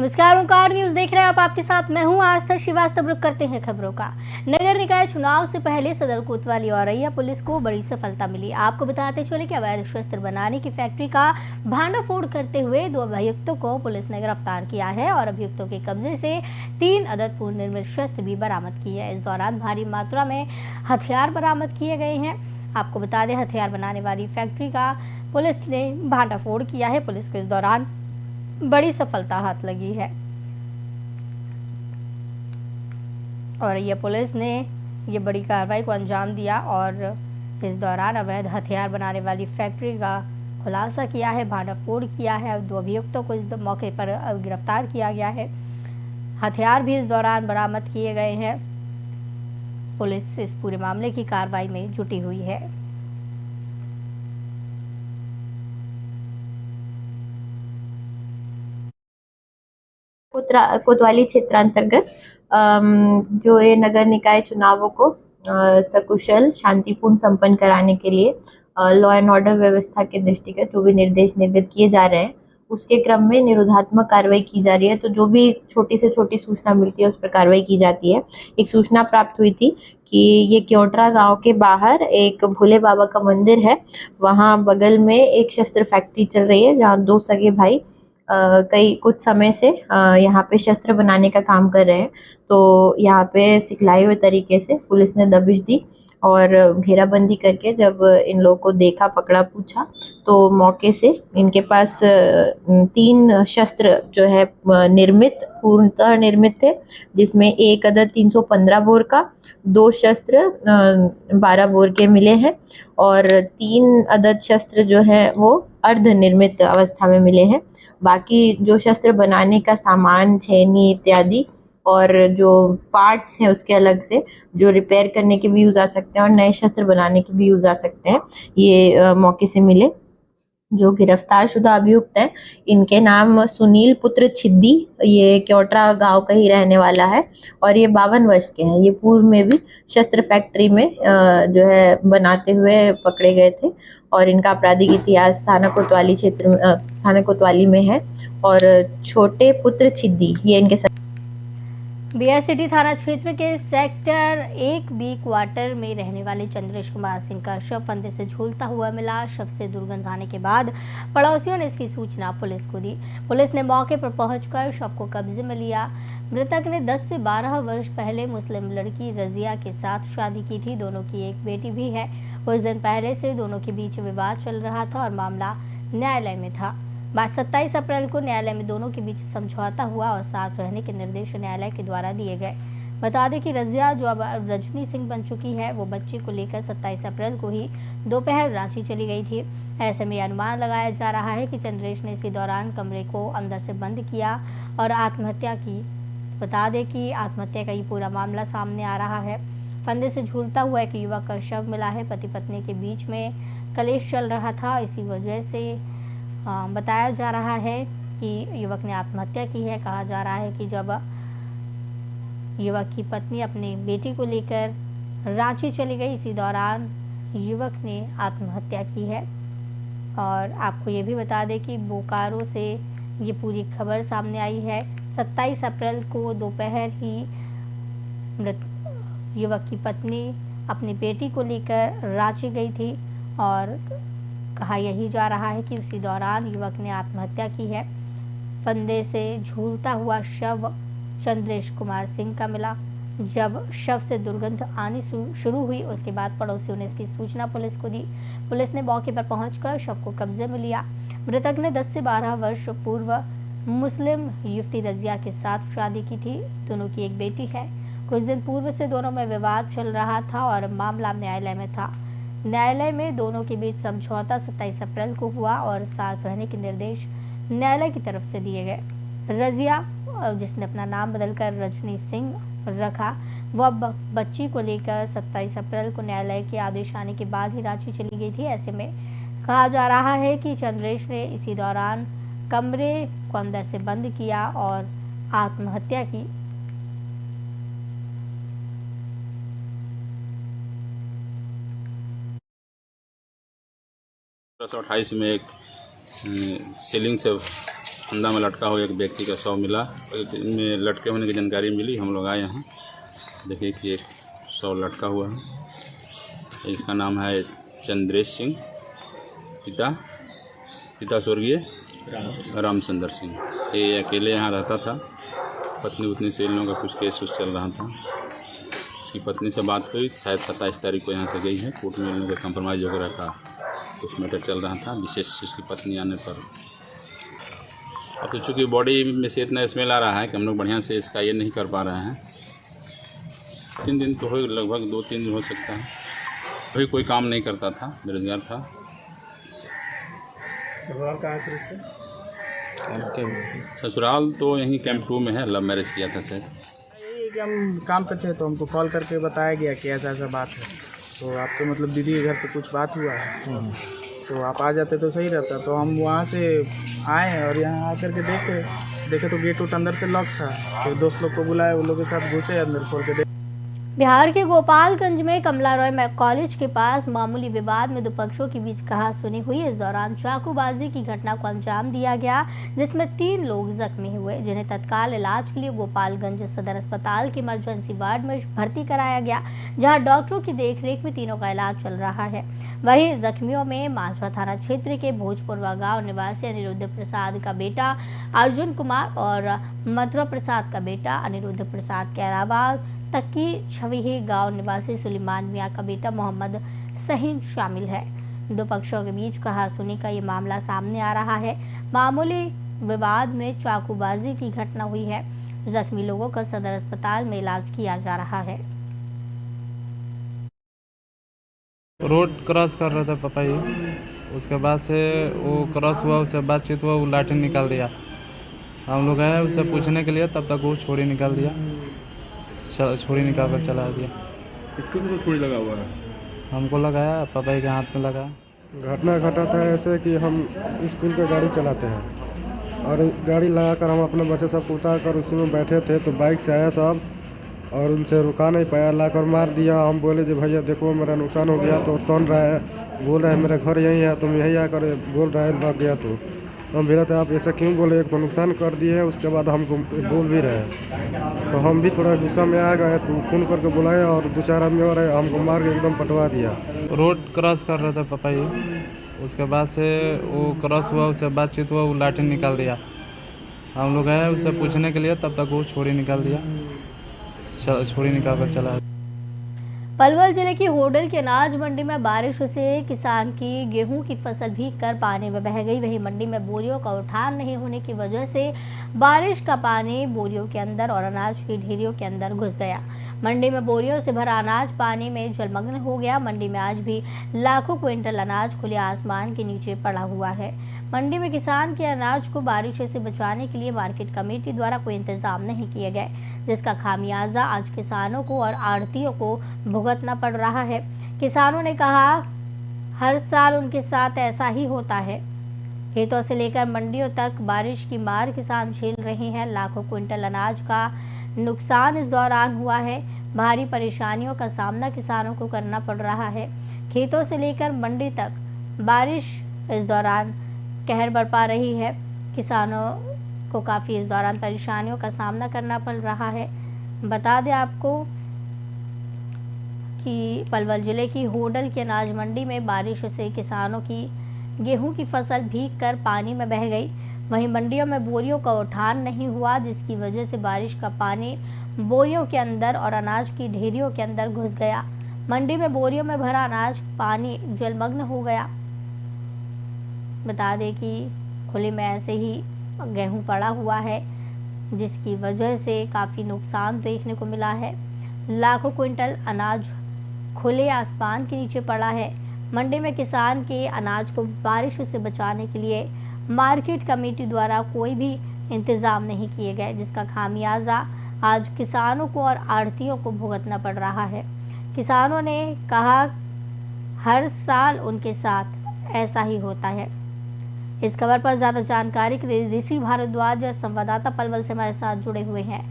नमस्कार, ओंकार न्यूज देख रहे हैं आप। आपके साथ मैं हूं आस्था श्रीवास्तव। रुक करते हैं खबरों का। नगर निकाय चुनाव से पहले सदर कोतवाली और औरैया पुलिस को बड़ी सफलता मिली। आपको बताते चले कि अवैध शस्त्र बनाने की फैक्ट्री का भांडाफोड़ करते हुए 2 अभियुक्तों को पुलिस ने गिरफ्तार किया है और अभियुक्तों के कब्जे से 3 अदद पूर्व निर्मित शस्त्र भी बरामद किए हैं। इस दौरान भारी मात्रा में हथियार बरामद किए गए हैं। आपको बता दें, हथियार बनाने वाली फैक्ट्री का पुलिस ने भांडाफोड़ किया है। पुलिस को इस दौरान बड़ी सफलता हाथ लगी है और ये पुलिस ने ये बड़ी कार्रवाई को अंजाम दिया और इस दौरान अवैध हथियार बनाने वाली फैक्ट्री का खुलासा किया है, भांडाफोड़ किया है। 2 अभियुक्तों को इस मौके पर गिरफ्तार किया गया है। हथियार भी इस दौरान बरामद किए गए हैं। पुलिस इस पूरे मामले की कार्रवाई में जुटी हुई है। कोतवाली क्षेत्रांतर्गत जो ये नगर निकाय चुनावों को सकुशल शांतिपूर्ण संपन्न कराने के लिए लॉ एंड ऑर्डर व्यवस्था के दृष्टिगत जो भी निर्देश निर्गत किए जा रहे हैं, उसके क्रम में निरोधात्मक कार्रवाई की जा रही है। तो जो भी छोटी से छोटी सूचना मिलती है उस पर कार्रवाई की जाती है। एक सूचना प्राप्त हुई थी कि ये क्योंटरा गांव के बाहर एक भोले बाबा का मंदिर है, वहां बगल में एक शस्त्र फैक्ट्री चल रही है जहां 2 सगे भाई कई कुछ समय से यहाँ पे शस्त्र बनाने का काम कर रहे हैं। तो यहाँ पे सिखलाई हुए तरीके से पुलिस ने दबिश दी और घेराबंदी करके जब इन लोगों को देखा, पकड़ा, पूछा तो मौके से इनके पास 3 शस्त्र जो है निर्मित, पूर्णतः निर्मित थे, जिसमें एक अदद 315 बोर का, 2 शस्त्र 12 बोर के मिले हैं और 3 अदद शस्त्र जो है वो अर्ध निर्मित अवस्था में मिले हैं। बाकी जो शस्त्र बनाने का सामान, छेनी इत्यादि और जो पार्ट्स हैं उसके अलग से, जो रिपेयर करने के भी यूज आ सकते हैं और नए शस्त्र बनाने के भी यूज आ सकते हैं, ये मौके से मिले। जो गिरफ्तार शुदा अभियुक्त हैं, इनके नाम सुनील पुत्र छिद्दी, ये क्योंटरा गांव का ही रहने वाला है और ये 52 वर्ष के हैं। ये पूर्व में भी शस्त्र फैक्ट्री में जो है बनाते हुए पकड़े गए थे और इनका आपराधिक इतिहास थाना कोतवाली क्षेत्र में थाना कोतवाली में है। और छोटे पुत्र छिद्दी ये इनके बीआरसीटी थाना क्षेत्र के सेक्टर 1B क्वार्टर में रहने वाले चंद्रेश कुमार सिंह का शव फंदे से झूलता हुआ मिला। शव से दुर्गंध आने के बाद पड़ोसियों ने इसकी सूचना पुलिस को दी। पुलिस ने मौके पर पहुंचकर शव को कब्जे में लिया। मृतक ने 10 से 12 वर्ष पहले मुस्लिम लड़की रजिया के साथ शादी की थी। दोनों की एक बेटी भी है। कुछ दिन पहले से दोनों के बीच विवाद चल रहा था और मामला न्यायालय में था। 27 अप्रैल को न्यायालय में दोनों के बीच समझौता हुआ और साथ रहने के निर्देश न्यायालय के द्वारा दिए गए। बता दें कि रजिया जो अब रजनी सिंह बन चुकी है, वो बच्चे को लेकर 27 अप्रैल को ही दोपहर रांची चली गई थी। ऐसे में अनुमान लगाया जा रहा है कि चंद्रेश ने इसी दौरान कमरे को अंदर से बंद किया और आत्महत्या की। बता दें कि आत्महत्या का ये पूरा मामला सामने आ रहा है। फंदे से झूलता हुआ एक युवक का शव मिला है। पति पत्नी के बीच में कलेश चल रहा था, इसी वजह से बताया जा रहा है कि युवक ने आत्महत्या की है। कहा जा रहा है कि जब युवक की पत्नी अपनी बेटी को लेकर रांची चली गई, इसी दौरान युवक ने आत्महत्या की है। और आपको ये भी बता दें कि बोकारो से ये पूरी खबर सामने आई है। 27 अप्रैल को दोपहर ही युवक की पत्नी अपनी बेटी को लेकर रांची गई थी और कहा यही जा रहा है कि उसी दौरान युवक ने आत्महत्या की है। फंदे से झूलता हुआ शव चंद्रेश कुमार सिंह का मिला। जब शव से दुर्गंध आनी शुरू हुई, उसके बाद पड़ोसियों ने इसकी सूचना पुलिस को दी। पुलिस ने मौके पर पहुंचकर शव को कब्जे में लिया। मृतक ने 10 से 12 वर्ष पूर्व मुस्लिम युवती रजिया के साथ शादी की थी। दोनों की एक बेटी है। कुछ दिन पूर्व से दोनों में विवाद चल रहा था और मामला न्यायालय में था। न्यायालय में दोनों के बीच समझौता 27 अप्रैल को हुआ और साथ रहने के निर्देश न्यायालय की तरफ से दिए गए। रजिया, जिसने अपना नाम बदलकर रजनी सिंह रखा, वह बच्ची को लेकर 27 अप्रैल को न्यायालय के आदेश आने के बाद ही रांची चली गई थी। ऐसे में कहा जा रहा है कि चंद्रेश ने इसी दौरान कमरे को अंदर से बंद किया और आत्महत्या की। 1928 में एक सीलिंग से फंदा में लटका हुआ एक व्यक्ति का शव मिला। में लटके होने की जानकारी मिली, हम लोग आए यहाँ। देखिए कि एक शव लटका हुआ है। इसका नाम है चंद्रेश सिंह, पिता स्वर्गीय रामचंद्र सिंह। ये अकेले यहाँ रहता था। पत्नी उतनी से इन लोगों का कुछ केस चल रहा था। इसकी पत्नी से बात हुई, शायद 27 तारीख को यहाँ से गई है। कोर्ट में इन लोगों का कंप्रोमाइज़ वगैरह का कुछ मैटर चल रहा था। विशेष इसकी पत्नी आने पर अब तो चूँकि बॉडी में से इतना स्मेल आ रहा है कि हम लोग बढ़िया से इसका ये नहीं कर पा रहे हैं। 3 दिन तो हो, लगभग 2-3 दिन हो सकता है। अभी कोई काम नहीं करता था, बेरोजगार था। ससुराल कहाँ से इसका? ससुराल तो यहीं कैंप 2 में है। लव मैरिज किया था सर। यही है कि हम काम पे थे तो हमको कॉल करके बताया गया कि ऐसा ऐसा बात है। तो आपके मतलब दीदी के घर पे कुछ बात हुआ है, तो आप आ जाते तो सही रहता। तो हम वहाँ से आए और यहाँ आकर के देखे तो गेट उट अंदर से लॉक था। फिर दोस्त लोग को बुलाया, उन लोग के साथ घुसे अंदर, खोल के बिहार के गोपालगंज में कमला रॉय कॉलेज के पास मामूली विवाद में 2 पक्षों के बीच कहासुनी हुई। इस दौरान चाकूबाजी की घटना को अंजाम दिया गया, जिसमें 3 लोग जख्मी हुए, जिन्हें तत्काल इलाज के लिए गोपालगंज सदर अस्पताल के इमरजेंसी वार्ड में भर्ती कराया गया, जहां डॉक्टरों की देखरेख में तीनों का इलाज चल रहा है। वहीं जख्मियों में मांझा थाना क्षेत्र के भोजपुरवा गांव निवासी अनिरुद्ध प्रसाद का बेटा अर्जुन कुमार और मथुरा प्रसाद का बेटा अनिरुद्ध प्रसाद के अलावा तकी छवीही गांव निवासी सुलेमान मियां का बेटा मोहम्मद सहीन शामिल है। 2 पक्षों के बीच कहासुनी का ये मामला सामने आ रहा है। मामूली विवाद में चाकूबाजी की घटना हुई है। जख्मी लोगों का सदर अस्पताल में इलाज किया जा रहा है। रोड क्रॉस कर रहे थे पापा जी, उसके बाद से वो क्रॉस हुआ, उससे बातचीत हुआ, वो लाठी निकाल दिया। हम लोग आए उससे पूछने के लिए, तब तक वो छुरी निकाल दिया, छुरी निकाल कर चला दिया। इसको तो छुरी लगा हुआ है? हमको लगाया, पापा जी के हाथ में लगा। घटना घटा था ऐसे कि हम स्कूल का गाड़ी चलाते हैं और गाड़ी लगाकर हम अपने बच्चे सब को उतार कर उसी में बैठे थे, तो बाइक से आया साहब और उनसे रुका नहीं पाया, लाकर मार दिया। हम बोले जो भैया देखो मेरा नुकसान हो गया, तो तोड़ रहा है, बोल रहा है मेरा घर यहीं है, तुम यहीं आकर बोल रहा है लग गया। तो हम बोले थे आप ऐसा क्यों बोले, एक तो नुकसान कर दिए, उसके बाद हमको बोल भी रहे। तो हम भी थोड़ा गुस्सा में आ गए, तो फोन करके बुलाया और 2-4 आदमी और हमको मार के एकदम पटवा दिया। रोड क्रॉस कर रहे थे पापा जी, उसके बाद से वो क्रॉस हुआ, उससे बातचीत हुआ, वो लाठी निकाल दिया। हम लोग आए उससे पूछने के लिए, तब तक वो छुरी निकाल दिया, छुरी निकाल कर चला। पलवल जिले की होडल की अनाज मंडी में बारिश से किसान की गेहूं की फसल भीग कर पानी में बह गई। वहीं मंडी में बोरियों का उठान नहीं होने की वजह से बारिश का पानी बोरियों के अंदर और अनाज की ढेरियों के अंदर घुस गया। मंडी में बोरियों से भरा अनाज पानी में जलमग्न हो गया। मंडी में आज भी लाखों क्विंटल अनाज खुले आसमान के नीचे पड़ा हुआ है। मंडी में किसान के अनाज को बारिश से बचाने के लिए मार्केट कमेटी द्वारा कोई इंतजाम नहीं किए गए, जिसका खामियाजा आज किसानों को और आढ़तियों को भुगतना पड़ रहा है। किसानों ने कहा हर साल उनके साथ ऐसा ही होता है। खेतों से लेकर मंडियों तक बारिश की मार किसान झेल रहे हैं। लाखों क्विंटल अनाज का नुकसान इस दौरान हुआ है। भारी परेशानियों का सामना किसानों को करना पड़ रहा है। खेतों से लेकर मंडी तक बारिश इस दौरान कहर बरपा रही है। किसानों को काफ़ी इस दौरान परेशानियों का सामना करना पड़ रहा है। बता दें आपको कि पलवल जिले की होडल की अनाज मंडी में बारिश से किसानों की गेहूं की फसल भीग कर पानी में बह गई। वहीं मंडियों में बोरियों का उठान नहीं हुआ, जिसकी वजह से बारिश का पानी बोरियों के अंदर और अनाज की ढेरियों के अंदर घुस गया। मंडी में बोरियों में भरा अनाज पानी जलमग्न हो गया। बता दें कि खुले में ऐसे ही गेहूं पड़ा हुआ है, जिसकी वजह से काफ़ी नुकसान देखने को मिला है। लाखों क्विंटल अनाज खुले आसमान के नीचे पड़ा है। मंडी में किसान के अनाज को बारिश से बचाने के लिए मार्केट कमेटी द्वारा कोई भी इंतजाम नहीं किए गए, जिसका खामियाजा आज किसानों को और आढ़तियों को भुगतना पड़ रहा है। किसानों ने कहा हर साल उनके साथ ऐसा ही होता है। इस खबर पर ज्यादा जानकारी के लिए ऋषि भारद्वाज संवाददाता पलवल से हमारे साथ जुड़े हुए हैं।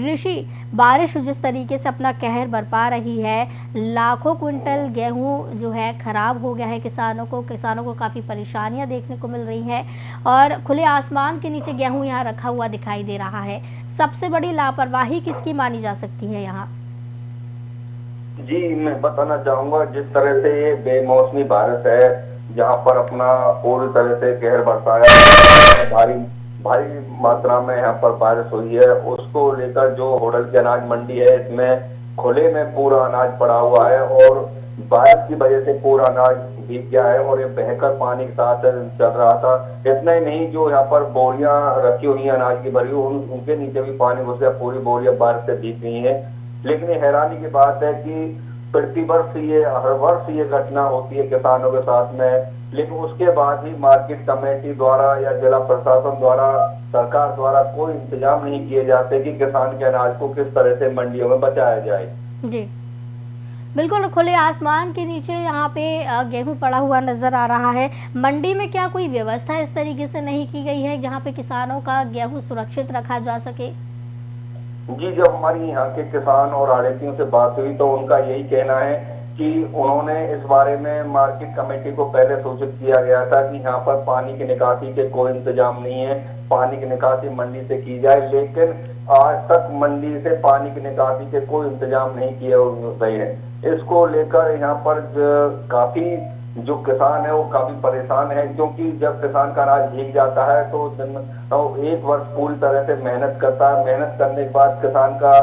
ऋषि, बारिश जिस तरीके से अपना कहर बरपा रही है, लाखों क्विंटल गेहूं जो है खराब हो गया है किसानों को काफी परेशानियां देखने को मिल रही है और खुले आसमान के नीचे गेहूं यहाँ रखा हुआ दिखाई दे रहा है। सबसे बड़ी लापरवाही किसकी मानी जा सकती है यहाँ? जी, मैं बताना चाहूंगा, जिस तरह से ये बेमौसमी बारिश है, जहां पर अपना पूरी तरह से कहर बरसाया, भारी मात्रा में यहाँ पर बारिश हुई है, उसको लेकर जो होडल की अनाज मंडी है, इसमें खुले में पूरा अनाज पड़ा हुआ है और बारिश की वजह से पूरा अनाज भीग गया है और ये बहकर पानी के साथ चल रहा था। इतना ही नहीं, जो यहाँ पर बोरियां रखी हुई है अनाज की भरी, उनके नीचे भी पानी घुस गया, पूरी बोरियां बारिश से भीग गई है। लेकिन ये हैरानी की बात है कि प्रतिवर्ष हर वर्ष ये घटना होती है किसानों के साथ में, लेकिन उसके बाद भी मार्केट कमेटी द्वारा या जिला प्रशासन द्वारा, सरकार द्वारा कोई इंतजाम नहीं किए जाते कि किसान के अनाज को किस तरह से मंडियों में बचाया जाए। जी बिल्कुल, खुले आसमान के नीचे यहाँ पे गेहूं पड़ा हुआ नजर आ रहा है। मंडी में क्या कोई व्यवस्था इस तरीके से नहीं की गई है जहाँ पे किसानों का गेहूं सुरक्षित रखा जा सके? जी, जब हमारी यहाँ के किसान और आड़तियों से बात हुई तो उनका यही कहना है कि उन्होंने इस बारे में मार्केट कमेटी को पहले सूचित किया गया था कि यहाँ पर पानी की निकासी के कोई इंतजाम नहीं है, पानी की निकासी मंडी से की जाए, लेकिन आज तक मंडी से पानी की निकासी के कोई इंतजाम नहीं किए गए हैं। इसको लेकर यहाँ पर काफी जो किसान है वो काफी परेशान है, क्योंकि जब किसान का अनाज भीग जाता है तो एक वर्ष पूरी तरह से मेहनत करता है। मेहनत करने के बाद किसान का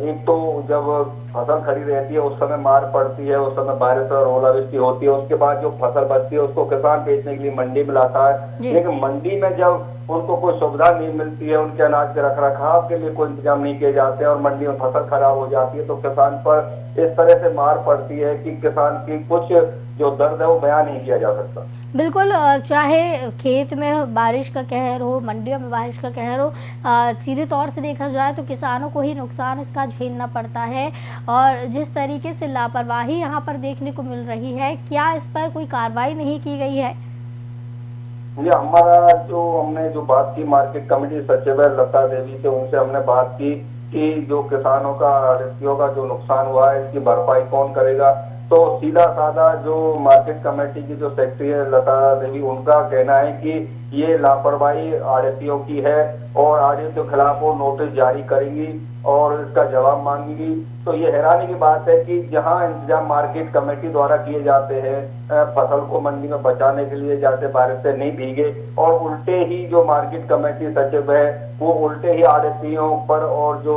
एक तो जब फसल खड़ी रहती है उस समय मार पड़ती है, उस समय बारिश और ओलावृष्टि होती है, उसके बाद जो फसल बचती है उसको किसान बेचने के लिए मंडी में लाता है। लेकिन मंडी में जब उनको कोई सुविधा नहीं मिलती है, उनके अनाज के रखरखाव के लिए कोई इंतजाम नहीं किए जाते हैं और मंडी में फसल खराब हो जाती है, तो किसान पर इस तरह से मार पड़ती है कि किसान की कुछ जो दर्द है वो बयान नहीं किया जा सकता। बिल्कुल, चाहे खेत में बारिश का कहर हो, मंडियों में बारिश का कहर हो, सीधे तौर से देखा जाए तो किसानों को ही नुकसान इसका झेलना पड़ता है और जिस तरीके से लापरवाही यहाँ पर देखने को मिल रही है, क्या इस पर कोई कार्रवाई नहीं की गई है? ये हमने जो बात की मार्केट कमेटी सचिव लता देवी से, उनसे हमने बात की कि जो किसानों का, आड़तियों का जो नुकसान हुआ है इसकी भरपाई कौन करेगा। तो सीधा साधा जो मार्केट कमेटी की जो सेक्रेटरी है लता देवी, उनका कहना है कि ये लापरवाही आड़तियों की है और आड़तियों के खिलाफ वो नोटिस जारी करेंगी और इसका जवाब मांगेगी। तो ये हैरानी की बात है कि जहां इंतजाम मार्केट कमेटी द्वारा किए जाते हैं फसल को मंडी में बचाने के लिए, जाते बारिश से नहीं भीगे, और उल्टे ही जो मार्केट कमेटी सचिव है वो उल्टे ही आड़तियों पर और जो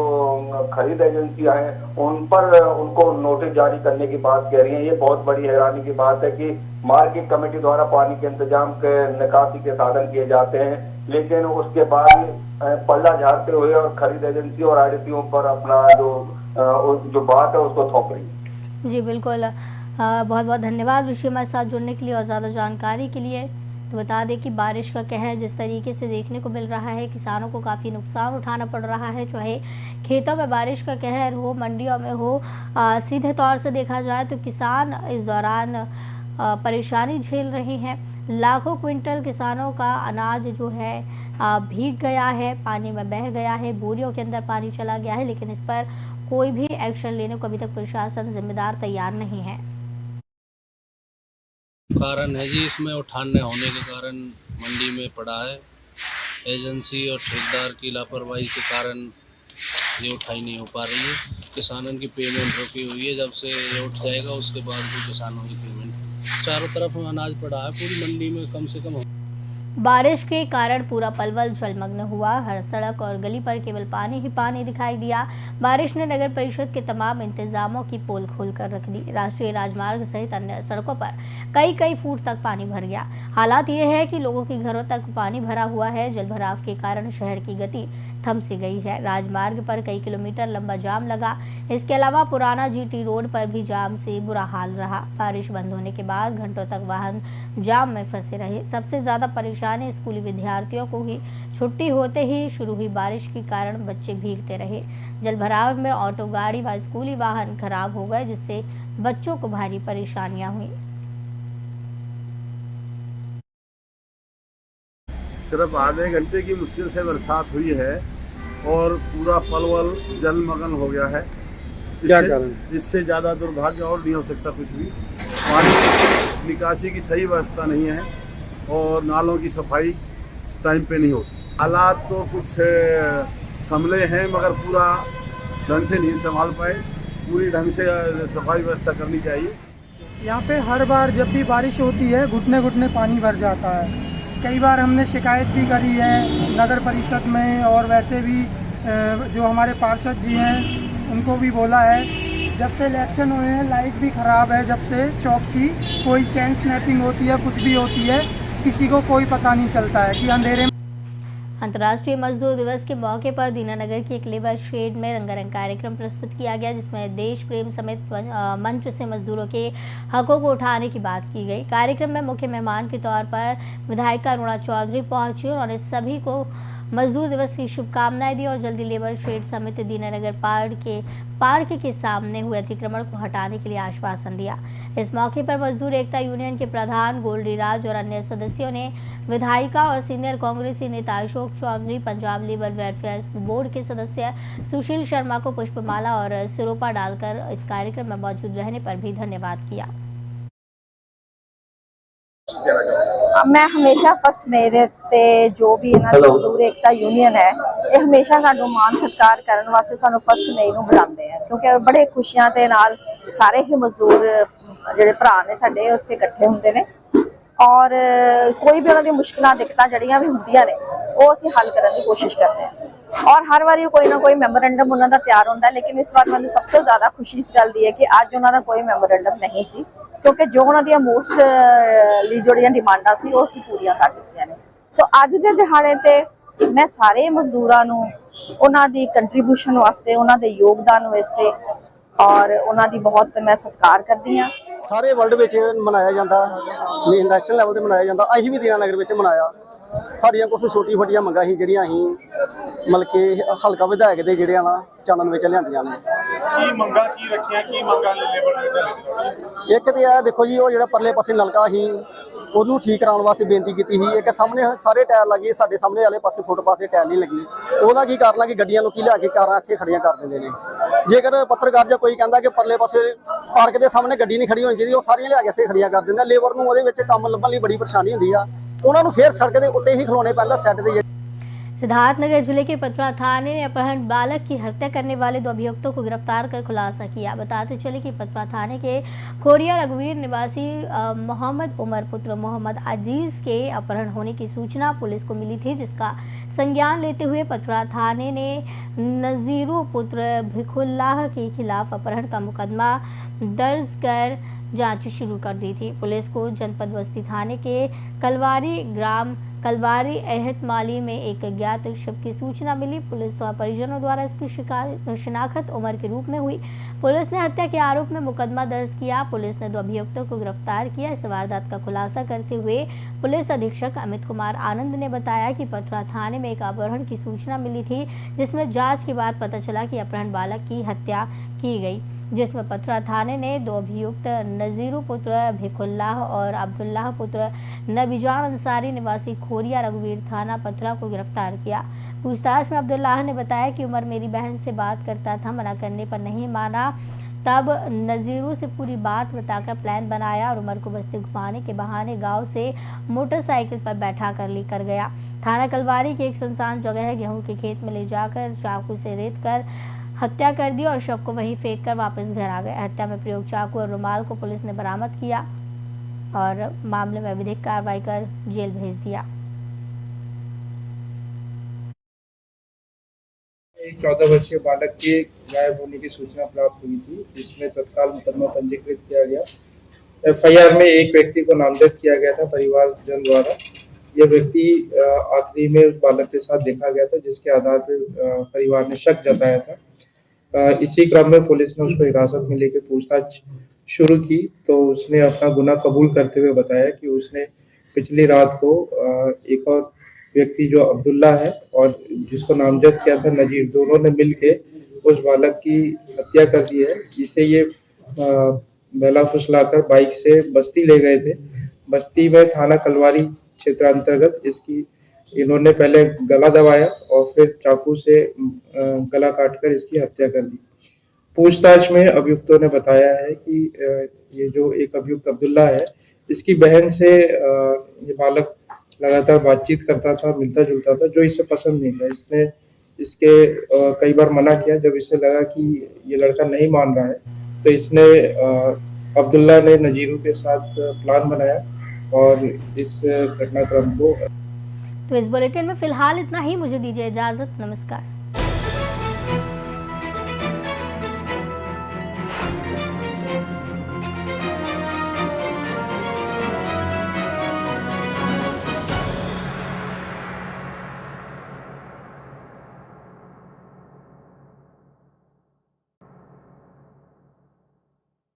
खरीद एजेंसियां हैं उन पर उनको नोटिस जारी करने की बात कह रही है। ये बहुत बड़ी हैरानी की बात है कि मार्केट कमेटी द्वारा पानी के इंतजाम के निकासी के साधन किए जाते हैं, लेकिन उसके बाद पल्ला झाड़ते हुए और खरीद एजेंसी और आड़तियों पर अपना जो बात है उसको थोप रही। जी बिल्कुल, बहुत बहुत धन्यवाद ऋषि हमारे साथ जुड़ने के लिए और ज़्यादा जानकारी के लिए। तो बता दें कि बारिश का कहर जिस तरीके से देखने को मिल रहा है, किसानों को काफ़ी नुकसान उठाना पड़ रहा है, चाहे खेतों में बारिश का कहर हो, मंडियों में हो। सीधे तौर से देखा जाए तो किसान इस दौरान परेशानी झेल रहे हैं। लाखों क्विंटल किसानों का अनाज जो है भीग गया है, पानी में बह गया है, बोरियों के अंदर पानी चला गया है, लेकिन इस पर कोई भी एक्शन लेने को अभी तक प्रशासन जिम्मेदार तैयार नहीं है। कारण है जी, इसमें उठान न होने के कारण मंडी में पड़ा है। एजेंसी और ठेकेदार की लापरवाही के कारण ये उठाई नहीं हो पा रही है। किसानों की पेमेंट रुकी हुई है, जब से ये उठ जाएगा उसके बाद भी किसानों की पेमेंट। चारों तरफ अनाज पड़ा है पूरी मंडी में, कम से कम। बारिश के कारण पूरा पलवल जलमग्न हुआ। हर सड़क और गली पर केवल पानी ही पानी दिखाई दिया। बारिश ने नगर परिषद के तमाम इंतजामों की पोल खोल कर रख दी। राष्ट्रीय राजमार्ग सहित अन्य सड़कों पर कई फुट तक पानी भर गया। हालात ये है कि लोगों के घरों तक पानी भरा हुआ है। जलभराव के कारण शहर की गति थम सी गई है। राजमार्ग पर कई किलोमीटर लंबा जाम लगा। इसके अलावा पुराना जीटी रोड पर भी जाम से बुरा हाल रहा। बारिश बंद होने के बाद घंटों तक वाहन जाम में फंसे रहे। सबसे ज्यादा परेशानी स्कूली विद्यार्थियों को ही। छुट्टी होते ही शुरू हुई बारिश के कारण बच्चे भीगते रहे। जलभराव में ऑटो, गाड़ी व स्कूली वाहन खराब हो गए, जिससे बच्चों को भारी परेशानियां हुई। सिर्फ आधे घंटे की मुश्किल से बरसात हुई है और पूरा पलवल जलमग्न हो गया है। क्या कारण? इससे ज़्यादा दुर्भाग्य और नहीं हो सकता कुछ भी। पानी निकासी की सही व्यवस्था नहीं है और नालों की सफाई टाइम पे नहीं होती। हालात तो कुछ संभले हैं मगर पूरा ढंग से नहीं संभाल पाए। पूरी ढंग से सफाई व्यवस्था करनी चाहिए। यहाँ पे हर बार जब भी बारिश होती है घुटने घुटने पानी भर जाता है। कई बार हमने शिकायत भी करी है नगर परिषद में और वैसे भी जो हमारे पार्षद जी हैं उनको भी बोला है। जब से इलेक्शन हुए हैं लाइट भी ख़राब है। जब से चौक की कोई चेन स्नैपिंग होती है कुछ भी होती है किसी को कोई पता नहीं चलता है कि अंधेरे। अंतर्राष्ट्रीय मजदूर दिवस के मौके पर दीनानगर की एक लेबर शेड में रंगारंग कार्यक्रम प्रस्तुत किया गया, जिसमें देश प्रेम समेत मंच से मजदूरों के हकों को उठाने की बात की गई। कार्यक्रम में मुख्य मेहमान के तौर पर विधायिका अरुणा चौधरी पहुंची और उन्होंने सभी को मजदूर दिवस की शुभकामनाएं दी और जल्दी लेबर शेड समिति दीनानगर पार्क के सामने हुए अतिक्रमण को हटाने के लिए आश्वासन दिया। इस मौके पर मजदूर एकता यूनियन के प्रधान गोल्डी राज और अन्य सदस्यों ने विधायिका और सीनियर कांग्रेसी नेता Ashok Chaudhary, Punjab labour welfare board के सदस्य सुशील शर्मा को पुष्पमाला और सिरोपा डालकर इस कार्यक्रम में मौजूद रहने पर भी धन्यवाद किया। मैं हमेशा फर्स्ट मेरे ते जो भी मजदूर एकता यूनियन है ये हमेशा सानू मान सत्कार करने वास्ते सानू फर्स्ट मई नूं बुलाते हैं, क्योंकि बड़े खुशियां दे नाल सारे ही मजदूर जिहड़े भरा ने साडे उत्थे इकट्ठे हुंदे ने और कोई भी उन्हां दी मुश्किलां दिक्कतां जड़ियां भी हुंदियां ने वो असीं हल करने की कोशिश करते हैं और हर बारी कोई ना कोई मैमोरेंडम उन्हां दा तैयार होंदा है। लेकिन इस बार मैंने सब तो ज़्यादा खुशी इस गल दी है कि अज उन्हां दा कोई मैमोरेंडम नहीं सी, क्योंकि जो उन्हां दी मोस्टली जोड़ियां डिमांडां सी वो असीं पूरीआं कर दित्तियां ने। सो अज दे दिहाड़े ते मैं सारे मजदूरां नूं उन्हां दी कंट्रीब्यूशन वास्ते उन्हां दे योगदान वास्ते और उन्हां दी बहुत मैं सत्कार करदी हां। सारे वर्ल्ड विच मनाया जाता, नैशनल लैवल ते मनाया जाता, असीं भी दीनानगर विच मनाया। साड़ियां कुछ छोटी छोटियां मंगां ही जिहड़ियां असीं मतलब कि हल्का विधायक दे जिहड़े ना चानन विच लिआंदियां ने। की मंगां की रखियां की मंगां लेबर ने? एक ते आ देखो जी, वो जिहड़ा परले पासे नलका ही ਉਹਨੂੰ ਠੀਕ ਕਰਾਉਣ ਵਾਸਤੇ ਬੇਨਤੀ ਕੀਤੀ ਸੀ। ਇੱਕ ਸਾਹਮਣੇ ਸਾਰੇ ਟਾਇਰ ਲੱਗੇ, ਸਾਡੇ ਸਾਹਮਣੇ ਵਾਲੇ ਪਾਸੇ ਫੁੱਟਪਾਥ ਤੇ ਟਾਇਰ ਨਹੀਂ ਲੱਗੀ। ਉਹਦਾ ਕੀ ਕਾਰਨ ਆ ਕਿ ਗੱਡੀਆਂ ਲੋਕੀ ਲਿਆ ਕੇ ਕਾਰਾਂ ਇੱਥੇ ਖੜੀਆਂ ਕਰ ਦਿੰਦੇ ਨੇ। ਜੇਕਰ ਪੱਤਰਕਾਰ ਜਾਂ ਕੋਈ ਕਹਿੰਦਾ ਕਿ ਪਰਲੇ ਪਾਸੇ ਪਾਰਕ ਦੇ ਸਾਹਮਣੇ ਗੱਡੀ ਨਹੀਂ ਖੜੀ ਹੋਣੀ ਚਾਹੀਦੀ, ਉਹ ਸਾਰੀਆਂ ਲਿਆ ਕੇ ਇੱਥੇ ਖੜੀਆਂ ਕਰ ਦਿੰਦੇ। ਲੇਬਰ ਨੂੰ ਉਹਦੇ ਵਿੱਚ ਕੰਮ ਲੱਭਣ ਲਈ ਬੜੀ ਪਰੇਸ਼ਾਨੀ ਹੁੰਦੀ ਆ, ਉਹਨਾਂ ਨੂੰ ਫੇਰ ਸੜਕ ਦੇ ਉੱਤੇ ਹੀ ਖਲੋਣੇ ਪੈਂਦਾ ਸੈੱਟ ਦੇ। सिद्धार्थनगर जिले के पथरा थाने ने अपहरण बालक की हत्या करने वाले 2 अभियुक्तों को गिरफ्तार कर खुलासा किया। बताते चले कि पथरा थाने के खोरिया रघुवीर निवासी मोहम्मद उमर पुत्र मोहम्मद अजीज के अपहरण होने की सूचना पुलिस को मिली थी, जिसका संज्ञान लेते हुए पथरा थाने ने नजीरू पुत्र भिखुल्लाह के खिलाफ अपहरण का मुकदमा दर्ज कर जांच शुरू कर दी थी। पुलिस को जनपद बस्ती थाने के कलवारी एहतमाली में एक अज्ञात शव की सूचना मिली। पुलिस और परिजनों द्वारा इसकी शिनाख्त उमर के रूप में हुई। पुलिस ने हत्या के आरोप में मुकदमा दर्ज किया। पुलिस ने 2 अभियुक्तों को गिरफ्तार किया। इस वारदात का खुलासा करते हुए पुलिस अधीक्षक अमित कुमार आनंद ने बताया कि पथरा थाने में एक अपहरण की सूचना मिली थी, जिसमें जांच के बाद पता चला कि अपहरण बालक की हत्या की गई, जिसमें पथरा थाने ने 2 अभियुक्त नजीरू पुत्र भिखुल्लाह और अब्दुल्लाह पुत्र नबीजान अंसारी निवासी खोरिया रघुवीर थाना पथरा को गिरफ्तार किया। पूछताछ में अब्दुल्लाह ने बताया कि उमर मेरी बहन से बात करता था, मना करने पर नहीं माना। तब नजीरू से पूरी बात बताकर प्लान बनाया और उमर को बस्ती घुमाने के बहाने गांव से मोटरसाइकिल पर बैठा कर लेकर गया। थाना कलवारी की एक सुनसान जगह है, गेहूं के खेत में ले जाकर चाकू से रेत कर हत्या कर दी और शव को वहीं फेंक कर वापस घर आ गए। हत्या में प्रयोग चाकू और रुमाल को पुलिस ने बरामद किया और मामले में विधिक कार्रवाई कर जेल भेज दिया। एक 14 वर्षीय बालक के गायब होने की सूचना प्राप्त हुई थी, जिसमें तत्काल मुकदमा पंजीकृत किया गया। एफआईआर में एक व्यक्ति को नामजद किया गया था परिवारजन द्वारा। यह व्यक्ति आखिरी में उस बालक के साथ देखा गया था, जिसके आधार पर परिवार ने शक जताया था। इसी क्रम में पुलिस ने उसको हिरासत में लेकर पूछताछ शुरू की, तो उसने अपना गुनाह कबूल करते हुए बताया कि उसने पिछली रात को एक और व्यक्ति जो अब्दुल्ला है और जिसको नामजद किया था नजीर, दोनों ने मिलके उस बालक की हत्या कर दी है। जिससे ये बेला फुसलाकर बाइक से बस्ती ले गए थे। बस्ती में थाना कलवारी क्षेत्र अंतर्गत इसकी इन्होंने पहले गला दबाया और फिर चाकू से गला काटकर इसकी हत्या कर दी। पूछताछ में अभियुक्तों ने बताया है कि ये जो एक अभियुक्त अब्दुल्ला है, इसकी बहन से ये बालक लगातार बातचीत करता था, मिलता जुलता था, जो इसे पसंद नहीं था। इसने इसके कई बार मना किया। जब इसे लगा कि ये लड़का नहीं मान रहा है तो इसने अब्दुल्ला ने नजीरों के साथ प्लान बनाया और इस घटनाक्रम को। तो इस बुलेटिन में फिलहाल इतना ही। मुझे दीजिए इजाजत। नमस्कार।